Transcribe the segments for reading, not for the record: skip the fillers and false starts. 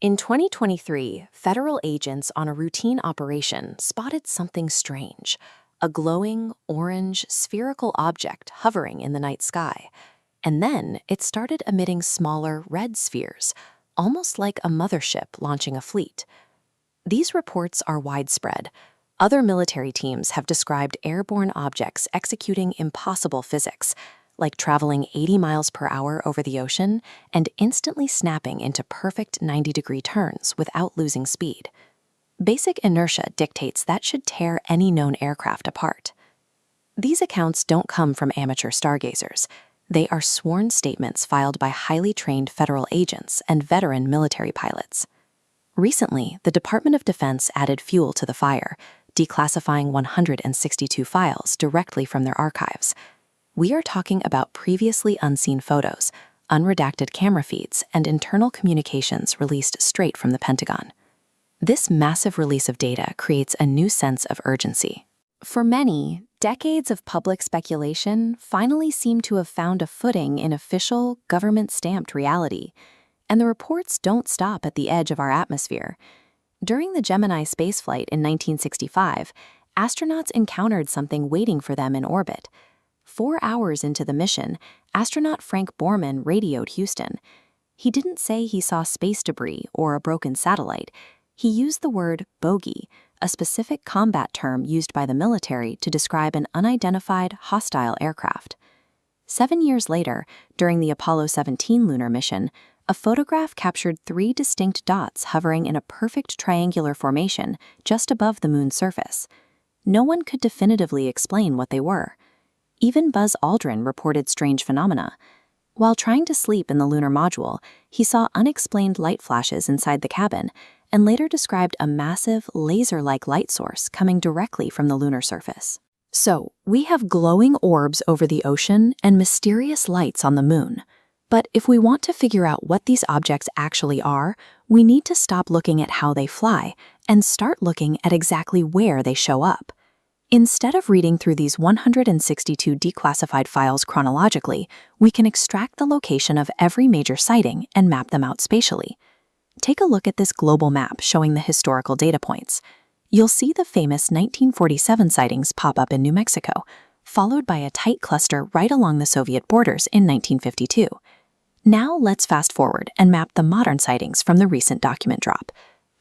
In 2023, federal agents on a routine operation spotted something strange, a glowing, orange, spherical object hovering in the night sky. And then it started emitting smaller red spheres, almost like a mothership launching a fleet. These reports are widespread. Other military teams have described airborne objects executing impossible physics, like traveling 80 miles per hour over the ocean and instantly snapping into perfect 90-degree turns without losing speed. Basic inertia dictates that should tear any known aircraft apart. These accounts don't come from amateur stargazers. They are sworn statements filed by highly trained federal agents and veteran military pilots. Recently, the Department of Defense added fuel to the fire, declassifying 162 files directly from their archives. We are talking about previously unseen photos, unredacted camera feeds, and internal communications released straight from the Pentagon. This massive release of data creates a new sense of urgency. For many, decades of public speculation finally seem to have found a footing in official, government-stamped reality, and the reports don't stop at the edge of our atmosphere. During the Gemini spaceflight in 1965, astronauts encountered something waiting for them in orbit. 4 hours into the mission, astronaut Frank Borman radioed Houston. He didn't say he saw space debris or a broken satellite. He used the word bogey, a specific combat term used by the military to describe an unidentified, hostile aircraft. 7 years later, during the Apollo 17 lunar mission, a photograph captured 3 distinct dots hovering in a perfect triangular formation just above the moon's surface. No one could definitively explain what they were. Even Buzz Aldrin reported strange phenomena. While trying to sleep in the lunar module, he saw unexplained light flashes inside the cabin and later described a massive, laser-like light source coming directly from the lunar surface. So, we have glowing orbs over the ocean and mysterious lights on the moon. But if we want to figure out what these objects actually are, we need to stop looking at how they fly and start looking at exactly where they show up. Instead of reading through these 162 declassified files chronologically, we can extract the location of every major sighting and map them out spatially. Take a look at this global map showing the historical data points. You'll see the famous 1947 sightings pop up in New Mexico, followed by a tight cluster right along the Soviet borders in 1952. Now let's fast forward and map the modern sightings from the recent document drop.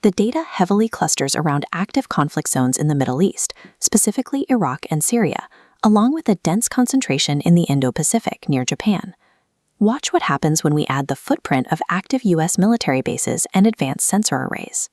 The data heavily clusters around active conflict zones in the Middle East, specifically Iraq and Syria, along with a dense concentration in the Indo-Pacific near Japan. Watch what happens when we add the footprint of active U.S. military bases and advanced sensor arrays.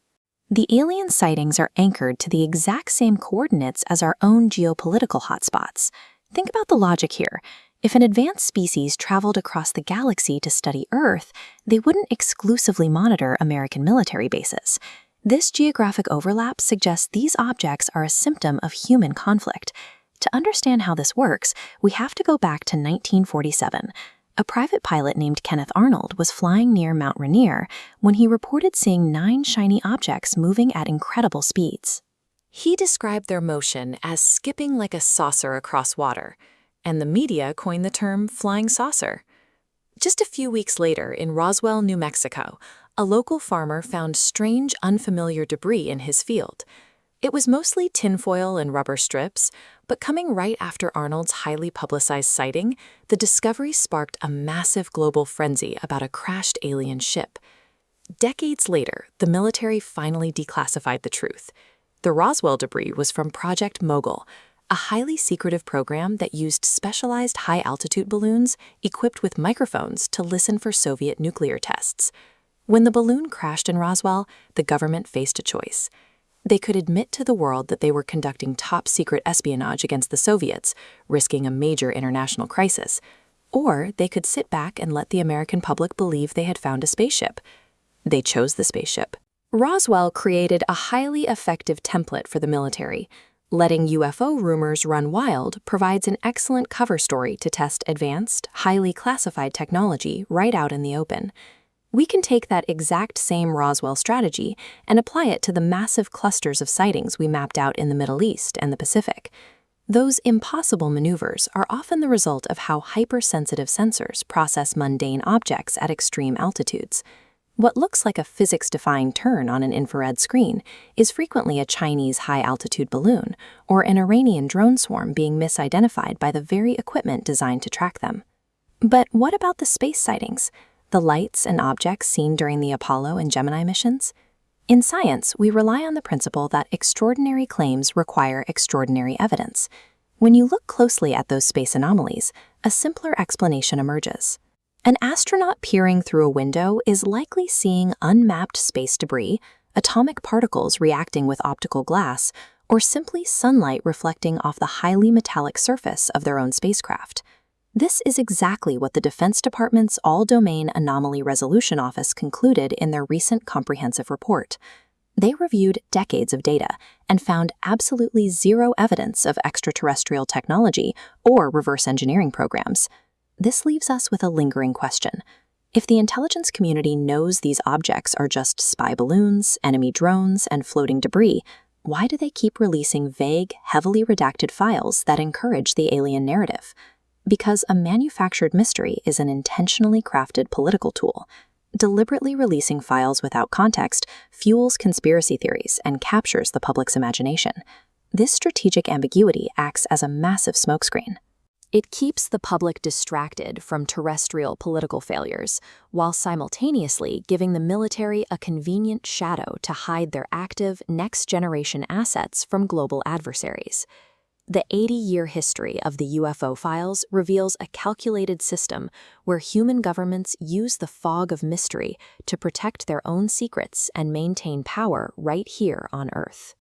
The alien sightings are anchored to the exact same coordinates as our own geopolitical hotspots. Think about the logic here. If an advanced species traveled across the galaxy to study Earth, they wouldn't exclusively monitor American military bases. This geographic overlap suggests these objects are a symptom of human conflict. To understand how this works, we have to go back to 1947. A private pilot named Kenneth Arnold was flying near Mount Rainier when he reported seeing 9 shiny objects moving at incredible speeds. He described their motion as skipping like a saucer across water, and the media coined the term flying saucer. Just a few weeks later, in Roswell, New Mexico, a local farmer found strange, unfamiliar debris in his field. It was mostly tinfoil and rubber strips, but coming right after Arnold's highly publicized sighting, the discovery sparked a massive global frenzy about a crashed alien ship. Decades later, the military finally declassified the truth. The Roswell debris was from Project Mogul, a highly secretive program that used specialized high-altitude balloons equipped with microphones to listen for Soviet nuclear tests. When the balloon crashed in Roswell, the government faced a choice. They could admit to the world that they were conducting top-secret espionage against the Soviets, risking a major international crisis. Or they could sit back and let the American public believe they had found a spaceship. They chose the spaceship. Roswell created a highly effective template for the military. Letting UFO rumors run wild provides an excellent cover story to test advanced, highly classified technology right out in the open. We can take that exact same Roswell strategy and apply it to the massive clusters of sightings we mapped out in the Middle East and the Pacific. Those impossible maneuvers are often the result of how hypersensitive sensors process mundane objects at extreme altitudes. What looks like a physics-defying turn on an infrared screen is frequently a Chinese high-altitude balloon or an Iranian drone swarm being misidentified by the very equipment designed to track them. But what about the space sightings, the lights and objects seen during the Apollo and Gemini missions? In science, we rely on the principle that extraordinary claims require extraordinary evidence. When you look closely at those space anomalies, a simpler explanation emerges. An astronaut peering through a window is likely seeing unmapped space debris, atomic particles reacting with optical glass, or simply sunlight reflecting off the highly metallic surface of their own spacecraft. This is exactly what the Defense Department's All-Domain Anomaly Resolution Office concluded in their recent comprehensive report. They reviewed decades of data and found absolutely zero evidence of extraterrestrial technology or reverse engineering programs. This leaves us with a lingering question. If the intelligence community knows these objects are just spy balloons, enemy drones, and floating debris, why do they keep releasing vague, heavily redacted files that encourage the alien narrative? Because a manufactured mystery is an intentionally crafted political tool. Deliberately releasing files without context fuels conspiracy theories and captures the public's imagination. This strategic ambiguity acts as a massive smokescreen. It keeps the public distracted from terrestrial political failures, while simultaneously giving the military a convenient shadow to hide their active, next-generation assets from global adversaries. The 80-year history of the UFO files reveals a calculated system where human governments use the fog of mystery to protect their own secrets and maintain power right here on Earth.